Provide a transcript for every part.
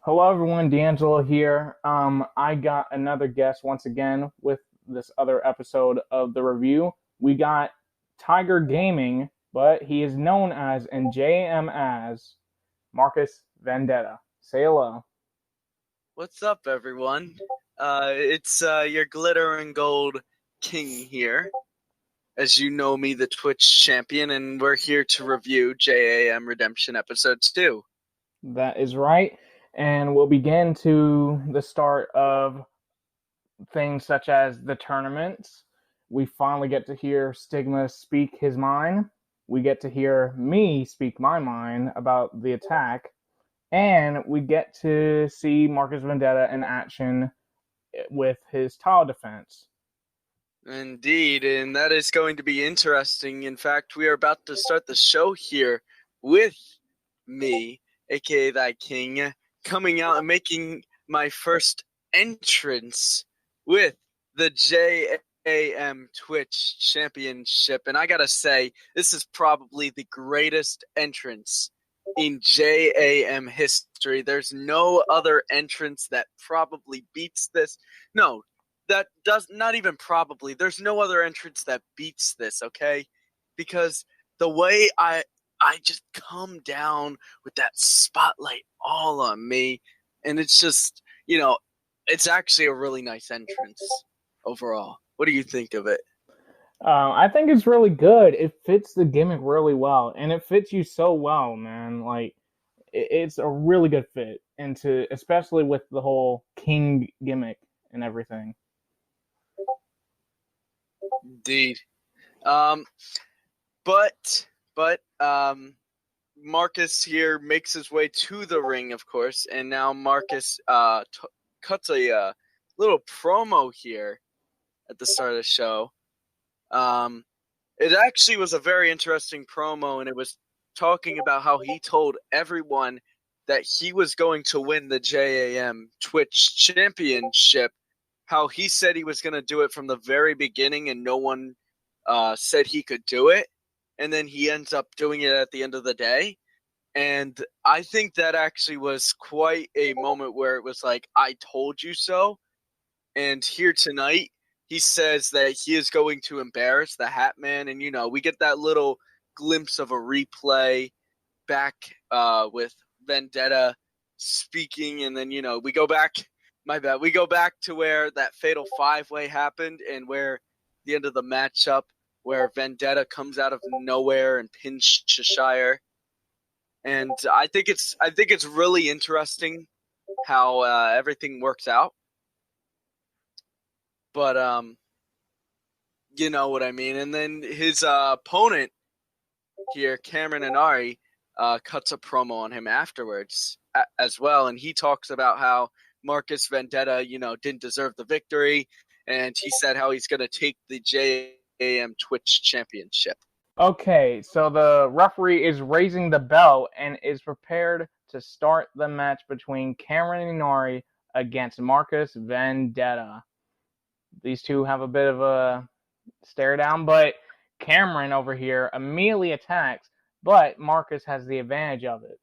Hello, everyone. D'Angelo here. I got another guest once again with this other episode of the review. We got Tiger Gaming, but he is known as and JM as Marcus Vendetta. Say hello. What's up, everyone? It's your glitter and gold king here. As you know me, the Twitch champion, and we're here to review JAM Redemption Episode 2. That is right. And we'll begin to the start of things such as the tournaments. We finally get to hear Stigma speak his mind. We get to hear me speak my mind about the attack. And we get to see Marcus Vendetta in action with his tile defense. Indeed, and that is going to be interesting. In fact, we are about to start the show here with me, aka Thy King, coming out and making my first entrance with the JAM Twitch Championship. And I gotta say, this is probably the greatest entrance in JAM history. There's no other entrance that probably beats this. No, that does not even probably. There's no other entrance that beats this, okay? Because the way I just come down with that spotlight all on me, and it's just, it's actually a really nice entrance overall. What do you think of it? I think it's really good. It fits the gimmick really well, and it fits you so well, man. Like it's a really good fit into, especially with the whole king gimmick and everything. Indeed. Um, but Marcus here makes his way to the ring, of course, and now Marcus cuts a little promo here at the start of the show. It actually was a very interesting promo, and it was talking about how he told everyone that he was going to win the JAM Twitch Championship. How he said he was going to do it from the very beginning, and no one said he could do it, and then he ends up doing it at the end of the day. And I think that actually was quite a moment where it was like, I told you so. And here tonight, he says that he is going to embarrass the Hat Man. And, we get that little glimpse of a replay back with Vendetta speaking. And then, we go back, my bad, we go back to where that fatal five-way happened and where the end of the matchup, where Vendetta comes out of nowhere and pins Cheshire. And I think it's really interesting how everything works out. But you know what I mean. And then his opponent here, Cameron Inari, cuts a promo on him afterwards as well, and he talks about how Marcus Vendetta, didn't deserve the victory, and he said how he's going to take the JAM Twitch Championship. Okay, so the referee is raising the bell and is prepared to start the match between Cameron Inari against Marcus Vendetta. These two have a bit of a stare down, but Cameron over here immediately attacks, but Marcus has the advantage of it.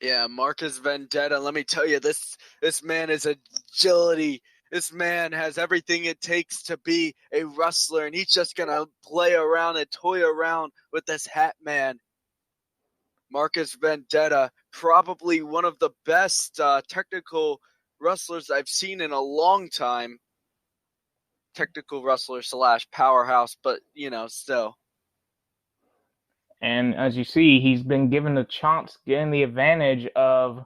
Yeah, Marcus Vendetta, let me tell you, this man is agility. This man has everything it takes to be a wrestler, and he's just going to play around and toy around with this Hat Man. Marcus Vendetta, probably one of the best technical wrestlers I've seen in a long time. Technical wrestler / powerhouse, but, still. And as you see, he's been given the chance, getting the advantage of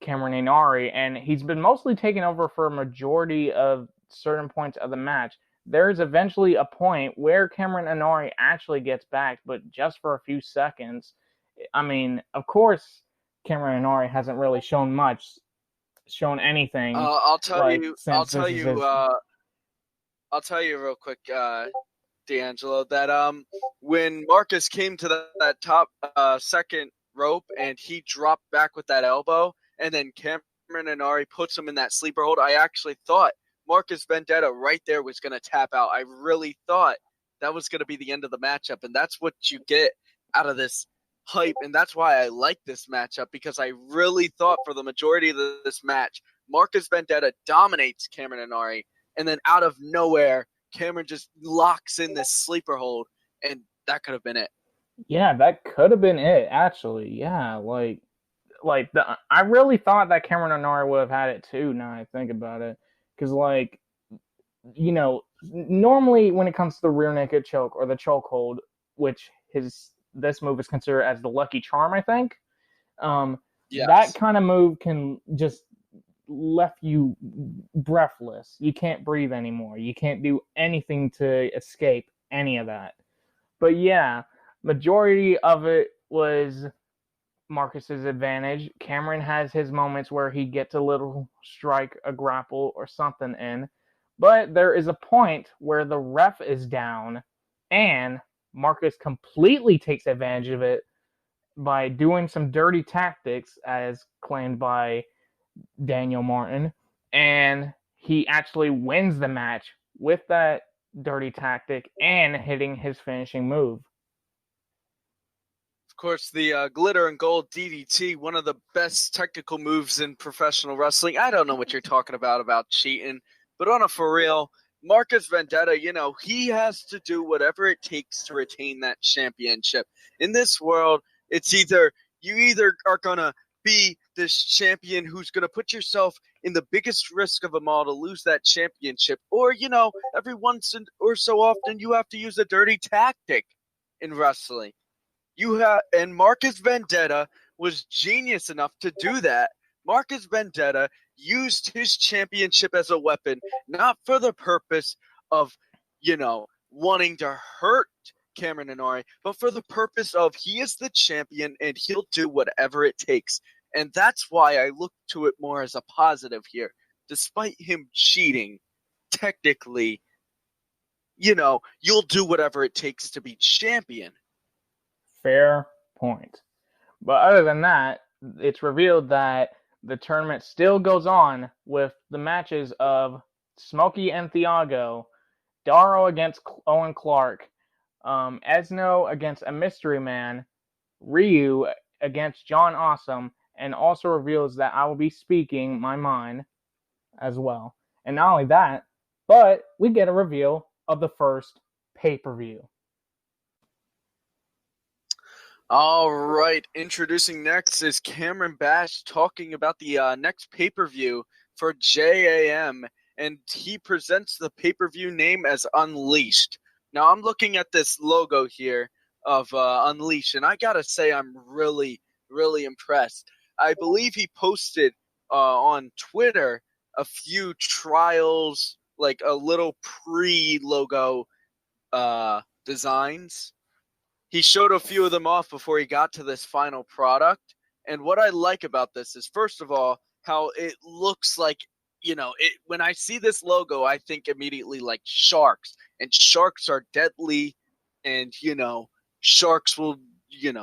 Cameron Inari, and he's been mostly taking over for a majority of certain points of the match. There's eventually a point where Cameron Inari actually gets back, but just for a few seconds. I mean, of course, Cameron Inari hasn't really shown anything. I'll tell Like you. since this is his. I'll tell you real quick, D'Angelo, that when Marcus came to that top second rope and he dropped back with that elbow, and then Cameron Inari puts him in that sleeper hold, I actually thought Marcus Vendetta right there was going to tap out. I really thought that was going to be the end of the matchup, and that's what you get out of this hype, and that's why I like this matchup, because I really thought for the majority of this match, Marcus Vendetta dominates Cameron Inari, and then out of nowhere, Cameron just locks in this sleeper hold, and that could have been it. Yeah, that could have been it, actually. Yeah, I really thought that Cameron Inari would have had it too. Now I think about it, because normally when it comes to the rear naked choke or the chokehold, which this move is considered as the lucky charm, I think. Yes. That kind of move can just left you breathless. You can't breathe anymore. You can't do anything to escape any of that. But yeah, majority of it was Marcus's advantage. Cameron has his moments where he gets a little strike, a grapple, or something in. But there is a point where the ref is down and Marcus completely takes advantage of it by doing some dirty tactics, as claimed by Daniel Martin, and he actually wins the match with that dirty tactic and hitting his finishing move. Of course, the glitter and gold DDT, one of the best technical moves in professional wrestling. I don't know what you're talking about cheating, but on a for real, Marcus Vendetta, he has to do whatever it takes to retain that championship. In this world, it's you either are going to be this champion who's going to put yourself in the biggest risk of them all to lose that championship, or, every once or so often you have to use a dirty tactic in wrestling. And Marcus Vendetta was genius enough to do that. Marcus Vendetta used his championship as a weapon, not for the purpose of, wanting to hurt Cameron Inari, but for the purpose of he is the champion and he'll do whatever it takes. And that's why I look to it more as a positive here. Despite him cheating, technically, you'll do whatever it takes to be champion. Fair point. But other than that, it's revealed that the tournament still goes on with the matches of Smokey and Thiago, Darrow against Owen Clark, Esno against a mystery man, Ryu against John Awesome, and also reveals that I will be speaking my mind as well. And not only that, but we get a reveal of the first pay-per-view. All right, introducing next is Cameron Bash talking about the next pay-per-view for JAM, and he presents the pay-per-view name as Unleashed. Now, I'm looking at this logo here of Unleashed, and I gotta say I'm really, really impressed. I believe he posted on Twitter a few trials, like a little pre-logo designs. He showed a few of them off before he got to this final product. And what I like about this is, first of all, how it looks like, when I see this logo, I think immediately like sharks. And sharks are deadly. And, sharks will,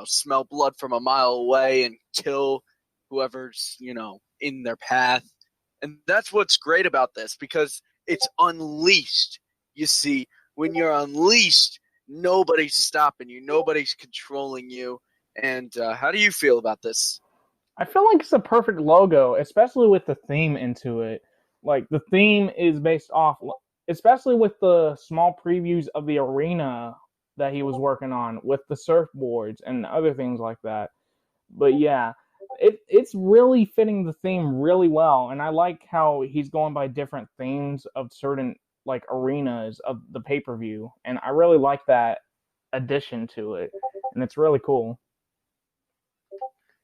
smell blood from a mile away and kill whoever's, in their path. And that's what's great about this, because it's unleashed. You see, when you're unleashed, nobody's stopping you. Nobody's controlling you. And how do you feel about this? I feel like it's a perfect logo, especially with the theme into it. Like, the theme is based off, especially with the small previews of the arena that he was working on, with the surfboards and other things like that. But yeah, it's really fitting the theme really well. And I like how he's going by different themes of certain like arenas of the pay-per-view, and I really like that addition to it, and it's really cool.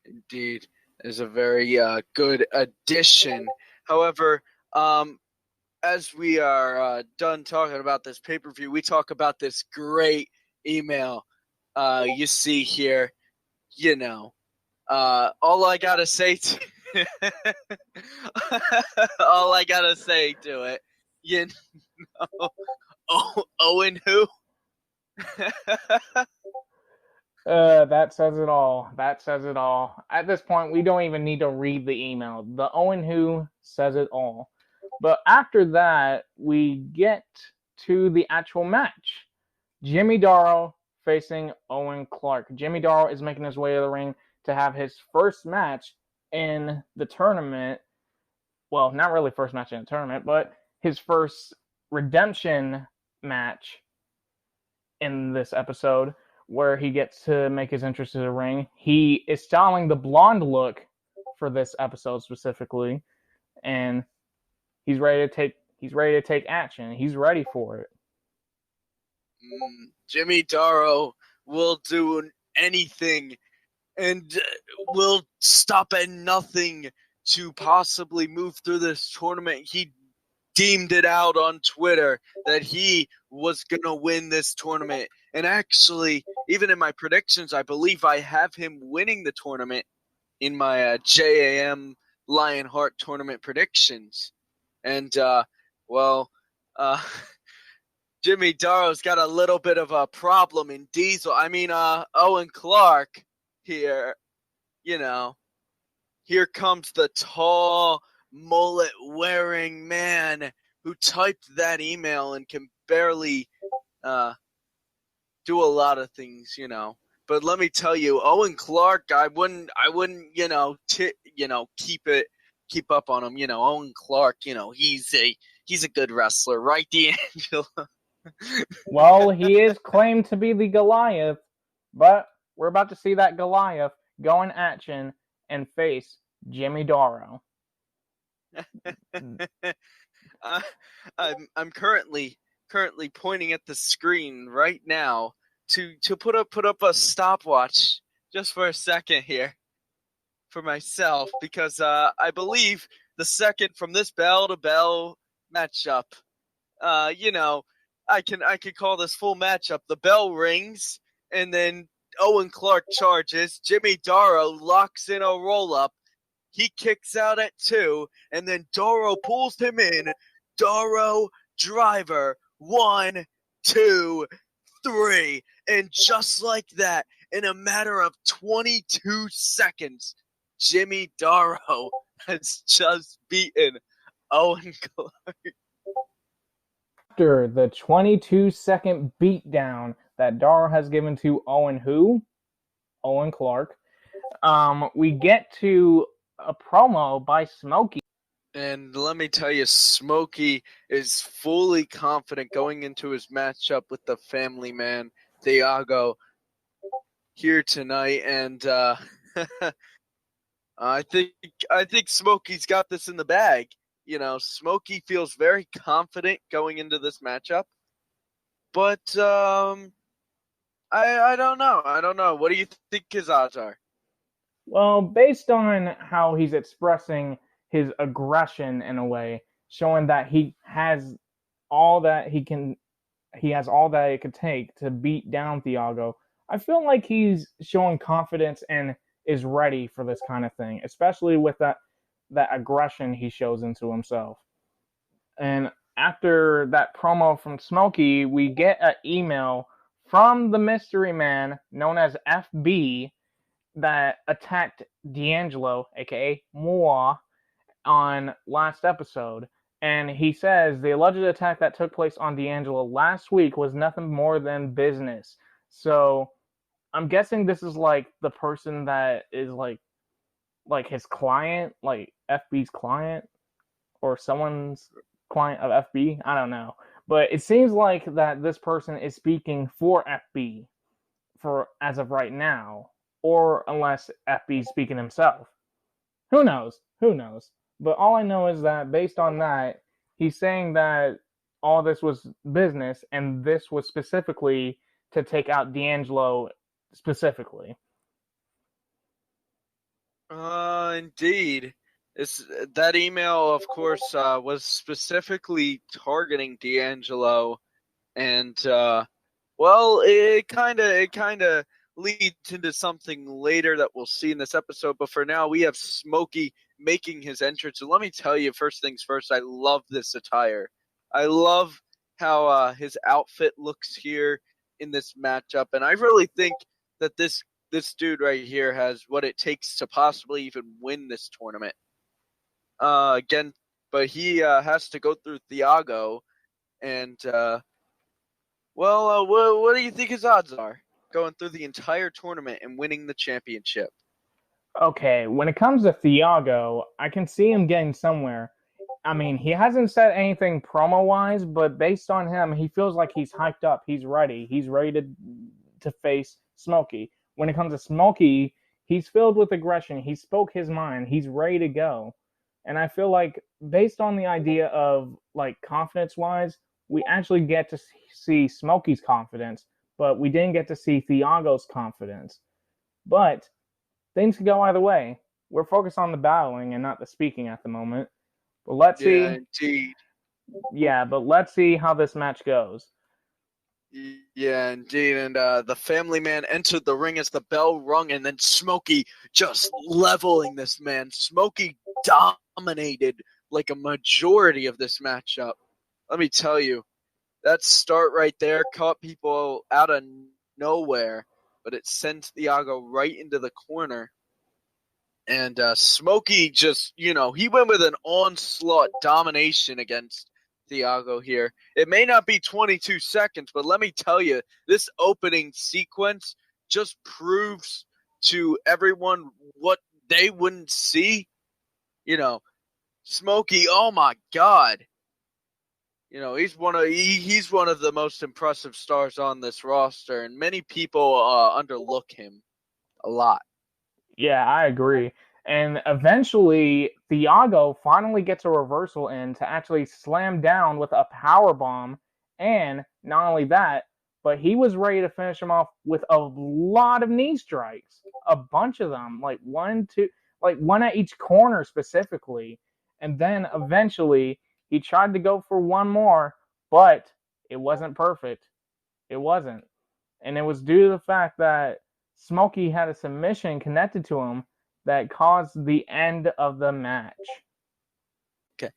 Indeed, it's a very good addition. However, as we are done talking about this pay-per-view, we talk about this great email you see here. All I gotta say to all I gotta say to it, Owen who? That says it all. That says it all. At this point, we don't even need to read the email. The Owen who says it all. But after that, we get to the actual match. Jimmy Darrow facing Owen Clark. Jimmy Darrow is making his way to the ring to have his first match in the tournament. Well, not really first match in the tournament, but his first redemption match in this episode, where he gets to make his entrance to the ring. He is styling the blonde look for this episode specifically, and he's ready to take action. He's ready for it. Jimmy Darrow will do anything and will stop at nothing to possibly move through this tournament. He deemed it out on Twitter that he was going to win this tournament. And actually, even in my predictions, I believe I have him winning the tournament in my JAM Lionheart tournament predictions. And, Jimmy Darrow's got a little bit of a problem in Diesel. Owen Clark here, here comes the tall, mullet-wearing man who typed that email and can barely do a lot of things, But let me tell you, Owen Clark, I wouldn't, keep up on him. Owen Clark, he's a good wrestler, right, D'Angelo? Well, he is claimed to be the Goliath, but we're about to see that Goliath go in action and face Jimmy Darrow. I'm currently pointing at the screen right now to put up a stopwatch just for a second here for myself, because I believe the second from this bell to bell matchup, I can call this full matchup. The bell rings, and then Owen Clark charges. Jimmy Darrow locks in a roll-up. He kicks out at 2, and then Darrow pulls him in. Darrow driver, 1, 2, 3. And just like that, in a matter of 22 seconds, Jimmy Darrow has just beaten Owen Clark. After the 22-second beatdown that Darrow has given to Owen Clark, we get to a promo by Smokey. And let me tell you, Smokey is fully confident going into his matchup with the family man, Thiago, here tonight. And I think Smokey's got this in the bag. Smokey feels very confident going into this matchup. But I don't know. I don't know. What do you think his odds are? Well, based on how he's expressing his aggression in a way, showing that he has all that it could take to beat down Thiago, I feel like he's showing confidence and is ready for this kind of thing, especially with that aggression he shows into himself. And after that promo from Smokey, we get an email from the mystery man known as FB that attacked D'Angelo, aka moi, on last episode. And he says the alleged attack that took place on D'Angelo last week was nothing more than business. So I'm guessing this is like the person that is like his client, like FB's client, or someone's client of FB. I don't know. But it seems like that this person is speaking for FB for as of right now, or unless FB's speaking himself. Who knows? But all I know is that based on that, he's saying that all this was business, and this was specifically to take out D'Angelo specifically. Indeed. That email, of course, was specifically targeting D'Angelo, and it kind of leads into something later that we'll see in this episode. But for now, we have Smokey making his entrance, and let me tell you, first things first, I love this attire. I love how his outfit looks here in this matchup, and I really think that this dude right here has what it takes to possibly even win this tournament. Again, but he has to go through Thiago, and what do you think his odds are? going through the entire tournament and winning the championship. Okay, when it comes to Thiago, I can see him getting somewhere. I mean, he hasn't said anything promo wise, but based on him, he feels like he's hyped up. He's ready. He's ready to face Smokey. When it comes to Smokey, he's filled with aggression. He spoke his mind. He's ready to go. And I feel like based on the idea of like confidence wise, we actually get to see Smokey's confidence, but we didn't get to see Thiago's confidence. But things could go either way. We're focused on the battling and not the speaking at the moment. But let's see. Indeed. Yeah, but let's see how this match goes. Yeah, indeed. And the family man entered the ring as the bell rung, and then Smokey just leveling this man. Smokey dominated like a majority of this matchup. Let me tell you, that start right there caught people out of nowhere, but it sent Thiago right into the corner. And Smokey just, he went with an onslaught domination against Thiago here. It may not be 22 seconds, but let me tell you, this opening sequence just proves to everyone what they wouldn't see. Smokey, oh my God. He's one of the most impressive stars on this roster, and many people underlook him a lot. Yeah, I agree. And eventually, Thiago finally gets a reversal in to actually slam down with a power bomb. And not only that, but he was ready to finish him off with a lot of knee strikes, a bunch of them, like one at each corner specifically. And then eventually, he tried to go for one more, but it wasn't perfect. It wasn't. And it was due to the fact that Smokey had a submission connected to him that caused the end of the match. Okay.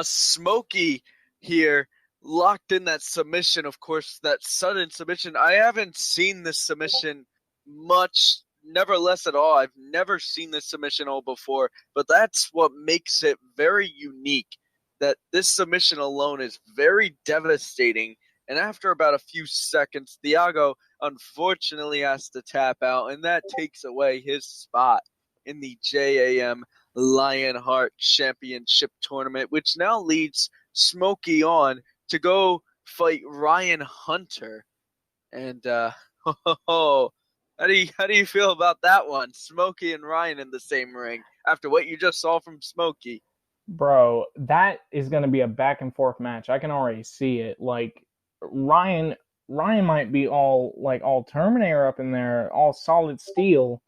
Smokey here locked in that submission, of course, that sudden submission. I haven't seen this submission much, nevertheless at all. I've never seen this submission all before, but that's what makes it very unique, that this submission alone is very devastating. And after about a few seconds, Thiago unfortunately has to tap out, and that takes away his spot in the JAM Lionheart Championship Tournament, which now leads Smokey on to go fight Ryan Hunter. And how do you feel about that one? Smokey and Ryan in the same ring after what you just saw from Smokey. Bro, that is going to be a back and forth match. I can already see it. Like Ryan might be all Terminator up in there, all solid steel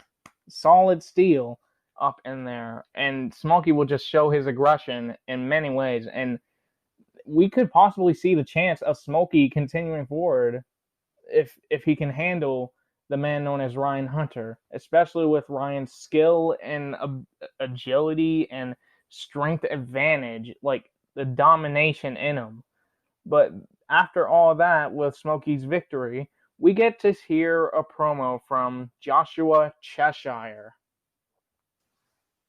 up in there, and Smokey will just show his aggression in many ways, and we could possibly see the chance of Smokey continuing forward if he can handle the man known as Ryan Hunter, especially with Ryan's skill and agility and strength advantage, like the domination in him. But after all that, with Smokey's victory, we get to hear a promo from Joshua Cheshire.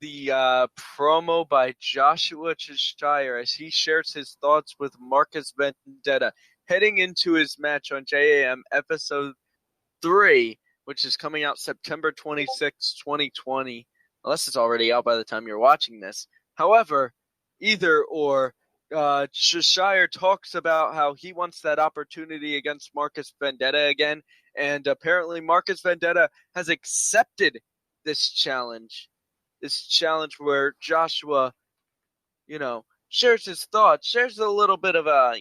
The promo by Joshua Cheshire as he shares his thoughts with Marcus Vendetta heading into his match on JAM Episode 3, which is coming out September 26, 2020, unless it's already out by the time you're watching this. However, either or, Cheshire talks about how he wants that opportunity against Marcus Vendetta again, and apparently Marcus Vendetta has accepted this challenge where Joshua, shares his thoughts, shares a little bit of a,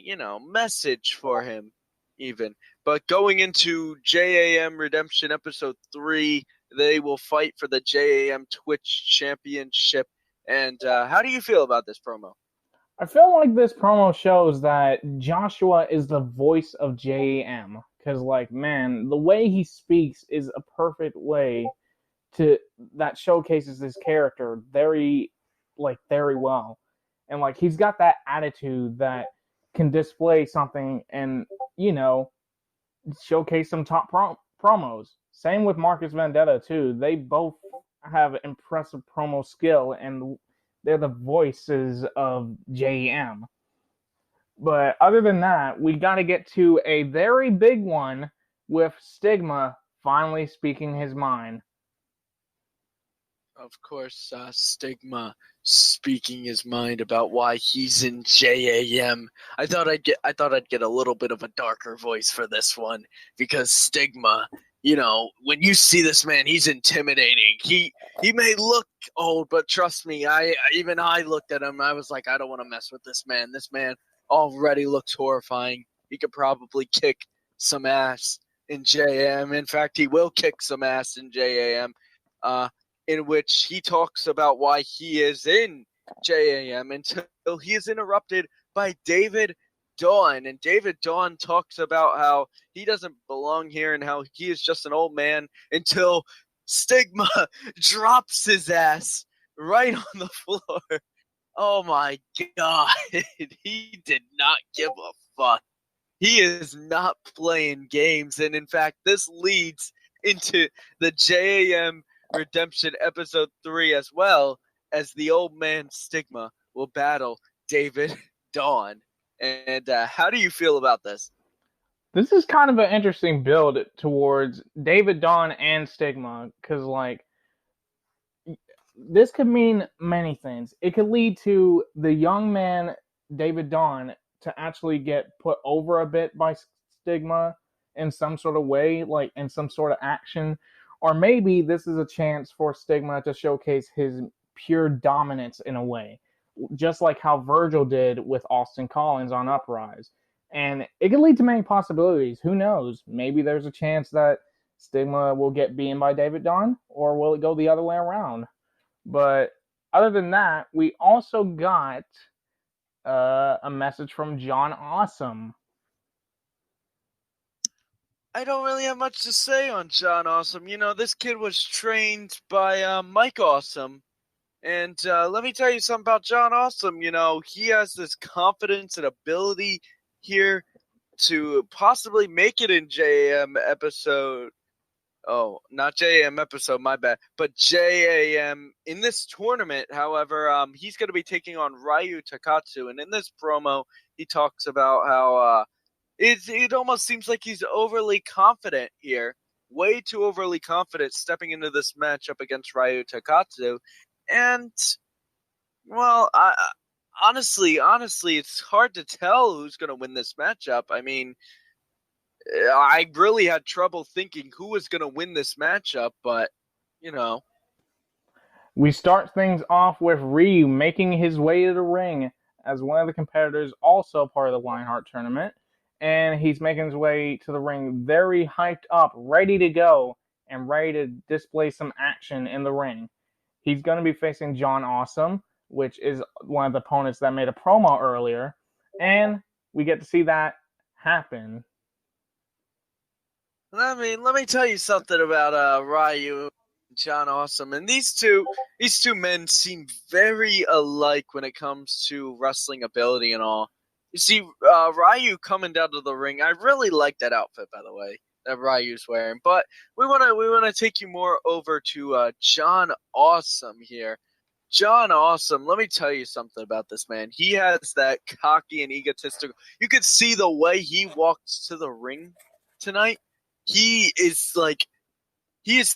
message for him even. But going into JAM Redemption Episode 3, they will fight for the JAM Twitch Championship. And how do you feel about this promo? I feel like this promo shows that Joshua is the voice of JAM. Because, man, the way he speaks is a perfect way that showcases his character very well. And, he's got that attitude that can display something and, showcase some top promos. Same with Marcus Vendetta, too. They both have impressive promo skill, and they're the voices of JM. But other than that, we got to get to a very big one with Stigma finally speaking his mind. Of course, Stigma speaking his mind about why he's in JAM. I thought I'd get a little bit of a darker voice for this one, because Stigma, when you see this man, he's intimidating. He may look old, but trust me, I looked at him. I was like, I don't want to mess with this man. This man already looks horrifying. He could probably kick some ass in JAM. In fact, he will kick some ass in JAM. In which he talks about why he is in JAM until he is interrupted by David Dawn. And David Dawn talks about how he doesn't belong here and how he is just an old man, until Stigma drops his ass right on the floor. Oh my God. He did not give a fuck. He is not playing games. And in fact, this leads into the JAM Redemption episode 3, as well as the old man Stigma will battle David Dawn. And how do you feel about this? This is kind of an interesting build towards David Dawn and Stigma, because this could mean many things. It could lead to the young man David Dawn to actually get put over a bit by Stigma in some sort of way, like in some sort of action. Or maybe this is a chance for Stigma to showcase his pure dominance in a way, just like how Virgil did with Austin Collins on Uprise. And it could lead to many possibilities. Who knows? Maybe there's a chance that Stigma will get beaten by David Dawn, or will it go the other way around? But other than that, we also got a message from John Awesome. I don't really have much to say on John Awesome. This kid was trained by Mike Awesome. And let me tell you something about John Awesome. He has this confidence and ability here to possibly make it in JAM episode. Oh, not JAM episode, my bad. But JAM in this tournament, however, he's going to be taking on Ryu Takatsu. And in this promo, he talks about how it almost seems like he's overly confident here. Way too overly confident stepping into this matchup against Ryu Takatsu. And, well, honestly, it's hard to tell who's going to win this matchup. I mean, I really had trouble thinking who was going to win this matchup, but, We start things off with Ryu making his way to the ring as one of the competitors, also part of the Lionheart tournament. And he's making his way to the ring very hyped up, ready to go, and ready to display some action in the ring. He's going to be facing John Awesome, which is one of the opponents that made a promo earlier. And we get to see that happen. Let me tell you something about Ryu and John Awesome. And these two men seem very alike when it comes to wrestling ability and all. You see, Ryu coming down to the ring, I really like that outfit, by the way, that Ryu's wearing. But we wanna take you more over to John Awesome here. John Awesome, let me tell you something about this man. He has that cocky and egotistical. You could see the way he walks to the ring tonight. He is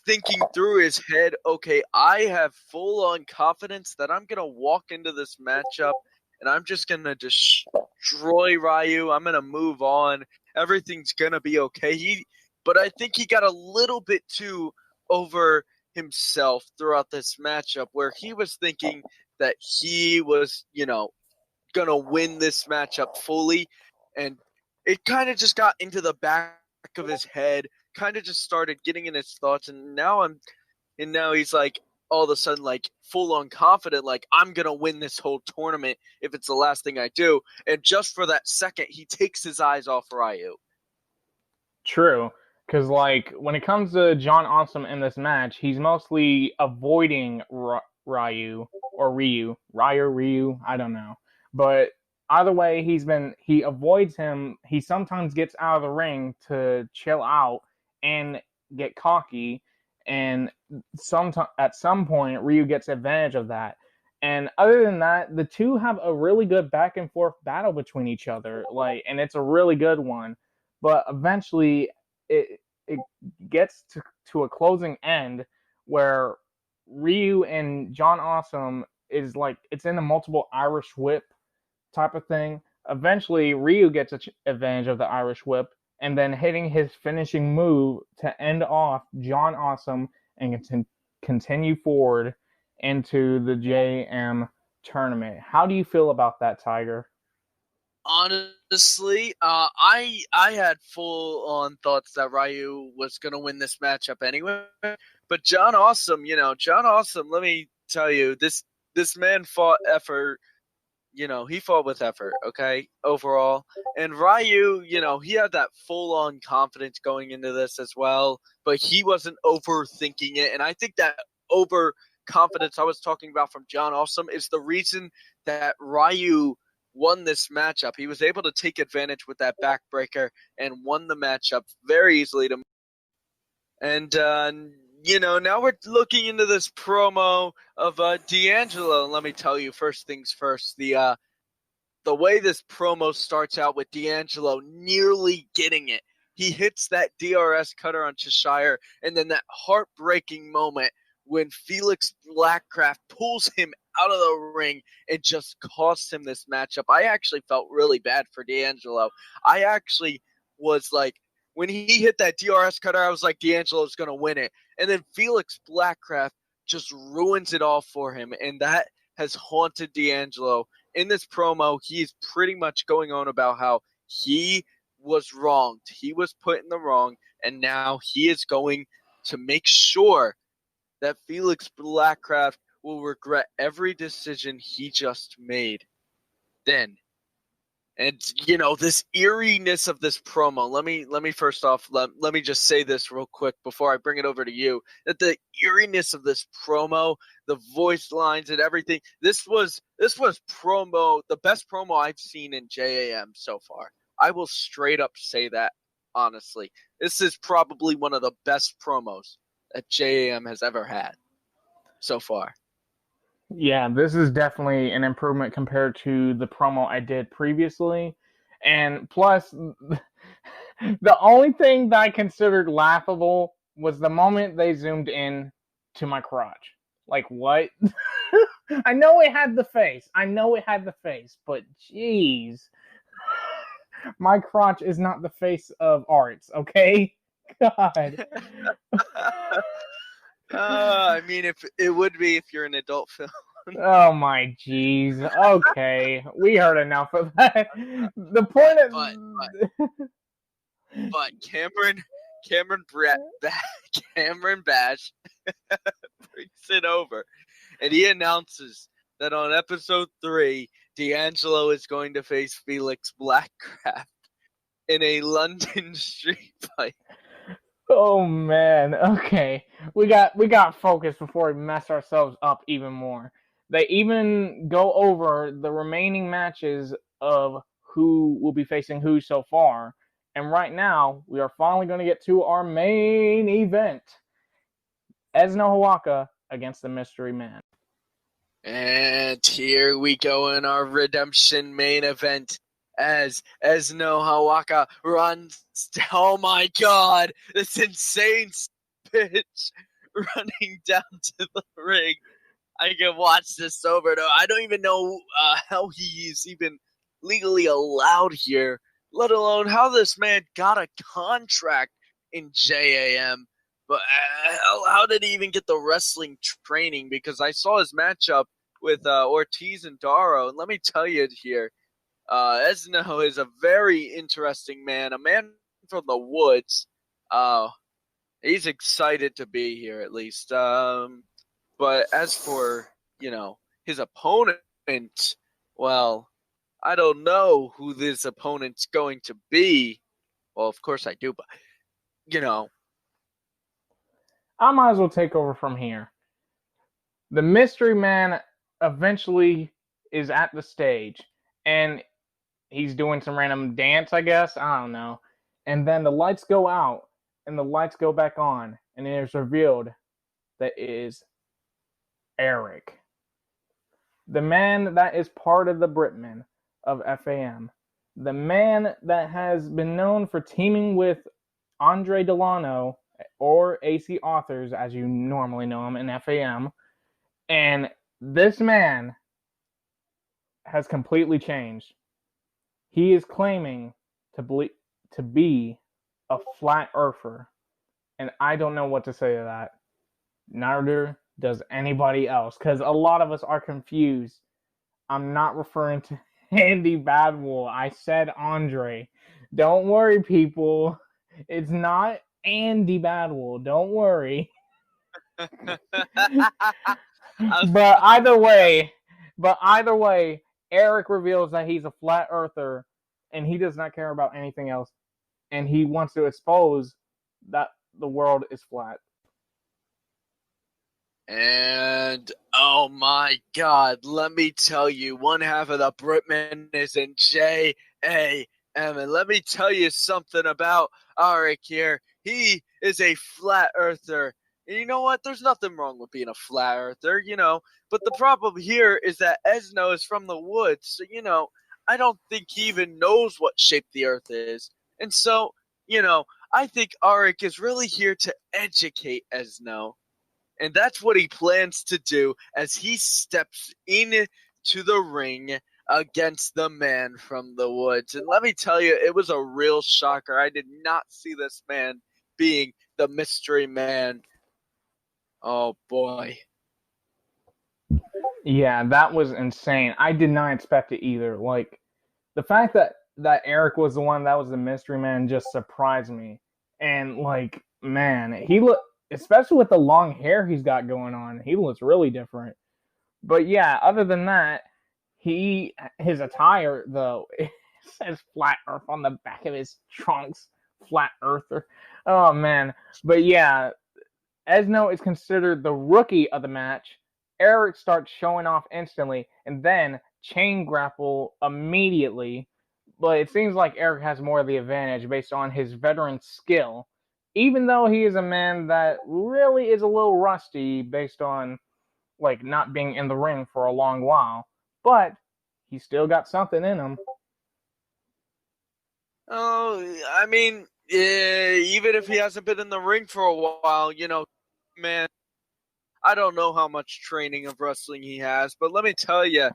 thinking through his head, okay, I have full-on confidence that I'm going to walk into this matchup and I'm just going to destroy Ryu. I'm going to move on. Everything's going to be okay. But I think he got a little bit too over himself throughout this matchup, where he was thinking that he was, going to win this matchup fully. And it kind of just got into the back of his head, kind of just started getting in his thoughts. And now he's like, all of a sudden, like, full-on confident, like, I'm going to win this whole tournament if it's the last thing I do. And just for that second, he takes his eyes off Ryu. True, because, when it comes to John Awesome in this match, he's mostly avoiding Ryu, I don't know. But either way, he avoids him. He sometimes gets out of the ring to chill out and get cocky, and at some point Ryu gets advantage of that. And other than that, the two have a really good back and forth battle between each other, and it's a really good one. But eventually it gets to a closing end where Ryu and John Awesome is like, it's in a multiple Irish whip type of thing. Eventually, Ryu gets advantage of the Irish whip and then hitting his finishing move to end off John Awesome and continue forward into the JM tournament. How do you feel about that, Tiger? Honestly, I had full on thoughts that Ryu was gonna win this matchup anyway. But John Awesome, John Awesome. Let me tell you, this man fought effort. He fought with effort. Okay, overall, and Ryu, he had that full on confidence going into this as well. But he wasn't overthinking it, and I think that overconfidence I was talking about from John Awesome is the reason that Ryu won this matchup. He was able to take advantage with that backbreaker and won the matchup very easily. And now we're looking into this promo of D'Angelo. And let me tell you, first things first, the way this promo starts out with D'Angelo nearly getting it. He hits that DRS cutter on Cheshire, and then that heartbreaking moment when Felix Blackcraft pulls him out of the ring and just costs him this matchup. I actually felt really bad for D'Angelo. I actually was like, when he hit that DRS cutter, I was like, D'Angelo's going to win it. And then Felix Blackcraft just ruins it all for him, and that has haunted D'Angelo. In this promo, he's pretty much going on about how he was wronged. He was put in the wrong, and now he is going to make sure that Felix Blackcraft will regret every decision he just made. Then, and this eeriness of this promo. Let me first off let me just say this real quick before I bring it over to you. That the eeriness of this promo, the voice lines and everything. This was promo, the best promo I've seen in JAM so far. I will straight up say that honestly. This is probably one of the best promos that JAM has ever had so far. Yeah, this is definitely an improvement compared to the promo I did previously. And plus, the only thing that I considered laughable was the moment they zoomed in to my crotch. Like, what? I know it had the face. But jeez. My crotch is not the face of arts, okay? God. I mean, if it would be if you're an adult film. Oh my jeez. Okay, we heard enough of that. The point of but Cameron Bash brings it over, and he announces that on episode 3, D'Angelo is going to face Felix Blackcraft in a London street fight. Oh man. Okay, we got focused before we mess ourselves up even more. They even go over the remaining matches of who will be facing who so far. And right now, we are finally going to get to our main event. Esno Hawaka against the Mystery Man. And here we go in our redemption main event as Esno Hawaka runs. Oh my god, this insane pitch running down to the ring. I can watch this over. I don't even know how he's even legally allowed here, let alone how this man got a contract in JAM. But how did he even get the wrestling training? Because I saw his matchup with Ortiz and Darrow, and let me tell you here, Esno is a very interesting man, a man from the woods. He's excited to be here, at least. But as for, his opponent, well, I don't know who this opponent's going to be. Well, of course I do, but, I might as well take over from here. The Mystery Man eventually is at the stage, and he's doing some random dance, I guess. I don't know. And then the lights go out, and the lights go back on, and it is revealed that it is Eric, the man that is part of the Britmen of FAM, the man that has been known for teaming with Andre Delano, or AC Authors, as you normally know him in FAM, and this man has completely changed. He is claiming to be a flat earther, and I don't know what to say to that. Neither does anybody else, because a lot of us are confused. I'm not referring to Andy Badwell. I said Andre. Don't worry, people. It's not Andy Badwell. Don't worry. but either way, Eric reveals that he's a flat earther and he does not care about anything else. And he wants to expose that the world is flat. And oh my God, let me tell you, one half of the Britman is in JAM. And let me tell you something about Arik here. He is a flat earther. And you know what? There's nothing wrong with being a flat earther, But the problem here is that Esno is from the woods. So, I don't think he even knows what shape the earth is. And so, I think Arik is really here to educate Esno. And that's what he plans to do as he steps into the ring against the man from the woods. And let me tell you, it was a real shocker. I did not see this man being the mystery man. Oh, boy. Yeah, that was insane. I did not expect it either. Like, the fact that Eric was the one that was the mystery man just surprised me. And, like, man, he look, especially with the long hair he's got going on, he looks really different. But yeah, other than that, his attire though, it says flat earth on the back of his trunks. Flat earther. Oh man. But yeah, Esno is considered the rookie of the match. Eric starts showing off instantly and then chain grapple immediately. But it seems like Eric has more of the advantage based on his veteran skill, even though he is a man that really is a little rusty based on like not being in the ring for a long while. But he still got something in him. Oh, I mean, even if he hasn't been in the ring for a while, man, I don't know how much training of wrestling he has, but let me tell you,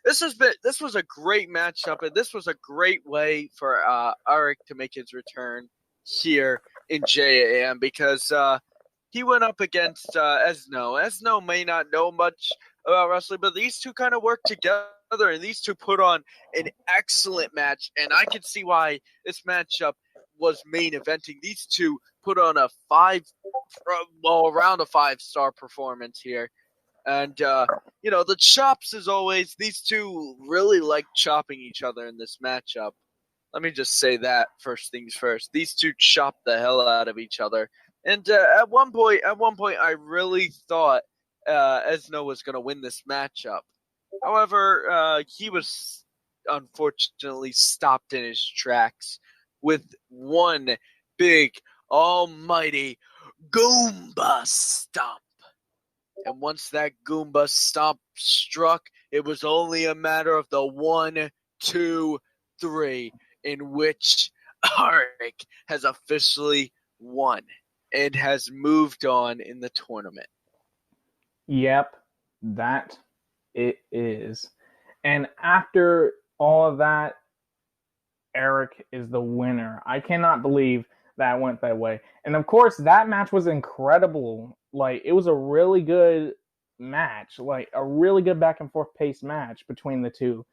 this was a great matchup, and this was a great way for Arik to make his return here in JAM because he went up against Esno. Esno may not know much about wrestling, but these two kind of work together, and these two put on an excellent match, and I can see why this matchup was main eventing. These two put on around a 5-star performance here. And, the chops, as always, these two really like chopping each other in this matchup. Let me just say that first things first. These two chopped the hell out of each other. And at one point, I really thought Esno was going to win this matchup. However, he was unfortunately stopped in his tracks with one big, almighty Goomba stomp. And once that Goomba stomp struck, it was only a matter of the 1, 2, 3 in which Arik has officially won and has moved on in the tournament. Yep, that it is. And after all of that, Eric is the winner. I cannot believe that went that way. And of course, that match was incredible. Like, it was a really good match, like a really good back and forth pace match between the two.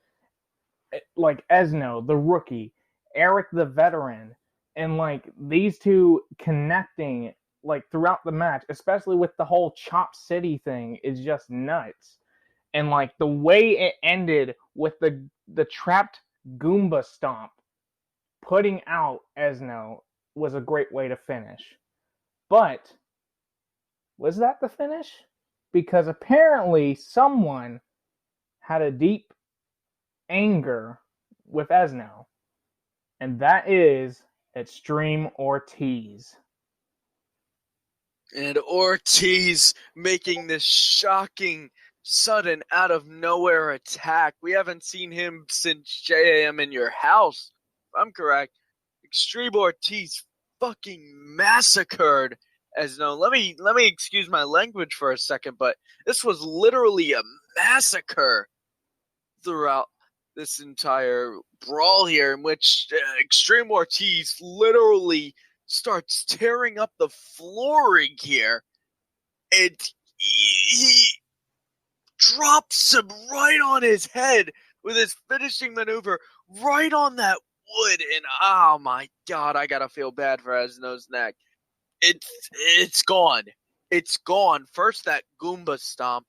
Like Esno, the rookie, Eric, the veteran, and like these two connecting like throughout the match, especially with the whole Chop City thing, is just nuts. And like the way it ended with the trapped Goomba stomp putting out Esno was a great way to finish. But was that the finish? Because apparently someone had a deep anger with Esno, and that is Extreme Ortiz. And Ortiz making this shocking, sudden, out of nowhere attack. We haven't seen him since JAM in Your House, if I'm correct. Extreme Ortiz fucking massacred as no. Let me excuse my language for a second, but this was literally a massacre throughout this entire brawl here, in which Extreme Ortiz literally starts tearing up the flooring here, and he drops him right on his head with his finishing maneuver right on that wood, and oh my god, I gotta feel bad for Asno's neck. It's gone. It's gone. First that Goomba stomp,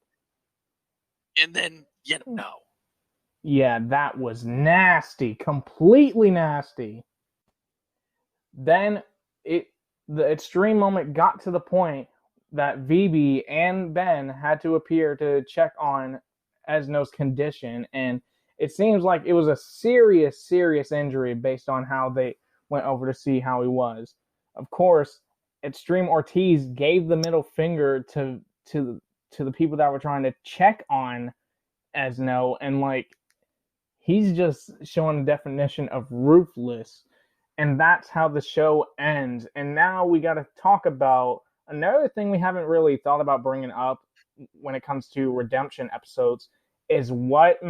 and then Yeah, that was nasty, completely nasty. Then the extreme moment got to the point that VB and Ben had to appear to check on Esno's condition, and it seems like it was a serious injury based on how they went over to see how he was. Of course, Extreme Ortiz gave the middle finger to the people that were trying to check on Esno, and like he's just showing the definition of ruthless. And that's how the show ends. And now we got to talk about another thing we haven't really thought about bringing up when it comes to redemption episodes is what's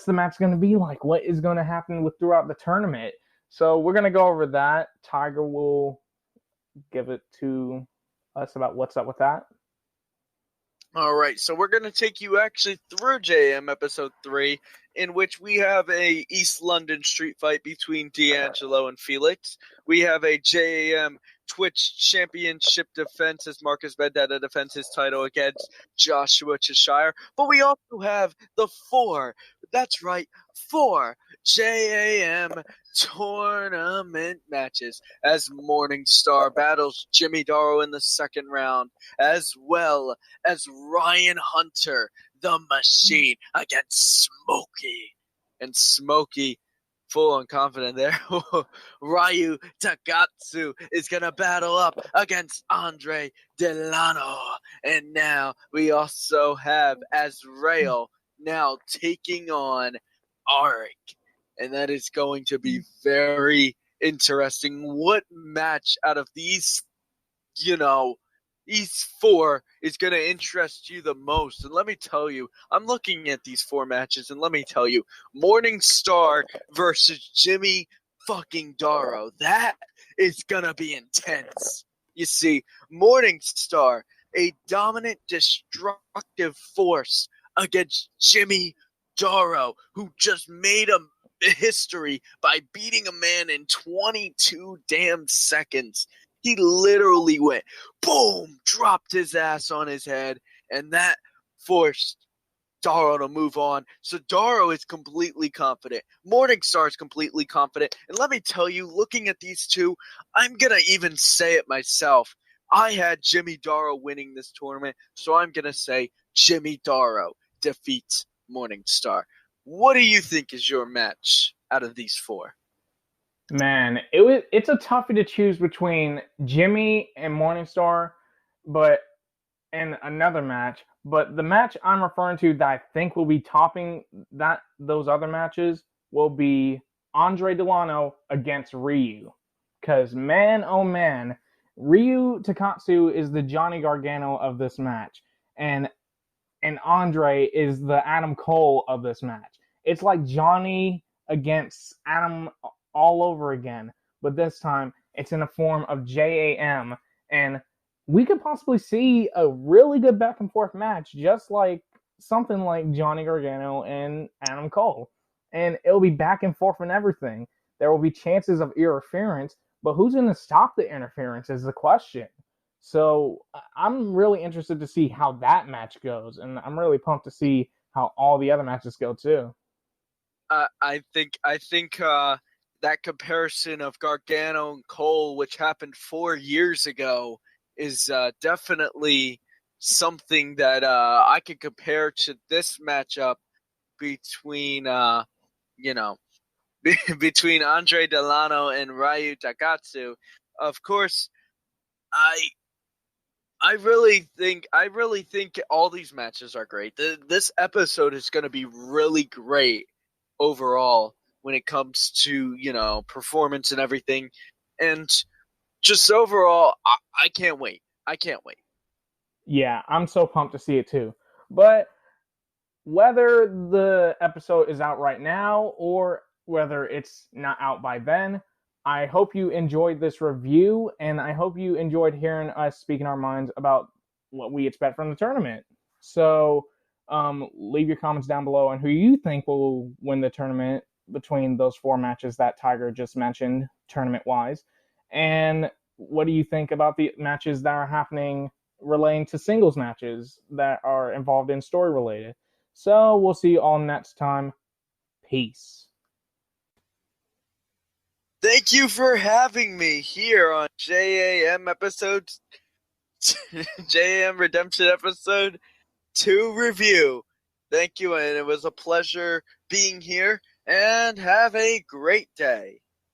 the match going to be like? What is going to happen throughout the tournament? So we're going to go over that. Tiger will give it to us about what's up with that. All right, so we're going to take you actually through JM episode 3, in which we have a East London street fight between D'Angelo and Felix. We have a JAM Twitch Championship defense as Marcus Vendetta defends his title against Joshua Cheshire. But we also have the 4 JAM tournament matches as Morningstar battles Jimmy Darrow in the second round, as well as Ryan Hunter, the Machine, against Smokey. And Smokey, full and confident there, Ryu Takatsu is going to battle up against Andre Delano. And now we also have Azrael now taking on Arik. And that is going to be very interesting. What match out of these, these 4 is going to interest you the most? And let me tell you, I'm looking at these 4 matches, and let me tell you, Morningstar versus Jimmy fucking Darrow. That is going to be intense. You see, Morningstar, a dominant, destructive force against Jimmy Darrow, who just made a history by beating a man in 22 damn seconds. He literally went boom, dropped his ass on his head, and that forced Darrow to move on. So Darrow is completely confident. Morningstar is completely confident. And let me tell you, looking at these 2, I'm going to even say it myself. I had Jimmy Darrow winning this tournament, so I'm going to say Jimmy Darrow defeats Morningstar. What do you think is your match out of these 4? Man, it's a toughie to choose between Jimmy and Morningstar, and another match. But the match I'm referring to that I think will be topping those other matches will be Andre Delano against Ryu. Because man, oh man, Ryu Takatsu is the Johnny Gargano of this match. And Andre is the Adam Cole of this match. It's like Johnny against Adam all over again, but this time it's in a form of JAM, and we could possibly see a really good back and forth match, just like something like Johnny Gargano and Adam Cole. And it'll be back and forth and everything. There will be chances of interference, but who's going to stop the interference is the question. So I'm really interested to see how that match goes, and I'm really pumped to see how all the other matches go too. I think that comparison of Gargano and Cole, which happened 4 years ago, is definitely something that I could compare to this matchup between between Andre Delano and Ryu Takatsu. Of course, I really think all these matches are great. This episode is going to be really great overall. when it comes to, performance and everything. And just overall, I can't wait. I can't wait. Yeah, I'm so pumped to see it too. But whether the episode is out right now or whether it's not out by then, I hope you enjoyed this review, and I hope you enjoyed hearing us speaking our minds about what we expect from the tournament. So leave your comments down below on who you think will win the tournament between those 4 matches that Tiger just mentioned, tournament-wise. And what do you think about the matches that are happening relating to singles matches that are involved in story-related? So we'll see you all next time. Peace. Thank you for having me here on JAM Redemption episode 2 review. Thank you, and it was a pleasure being here, and have a great day.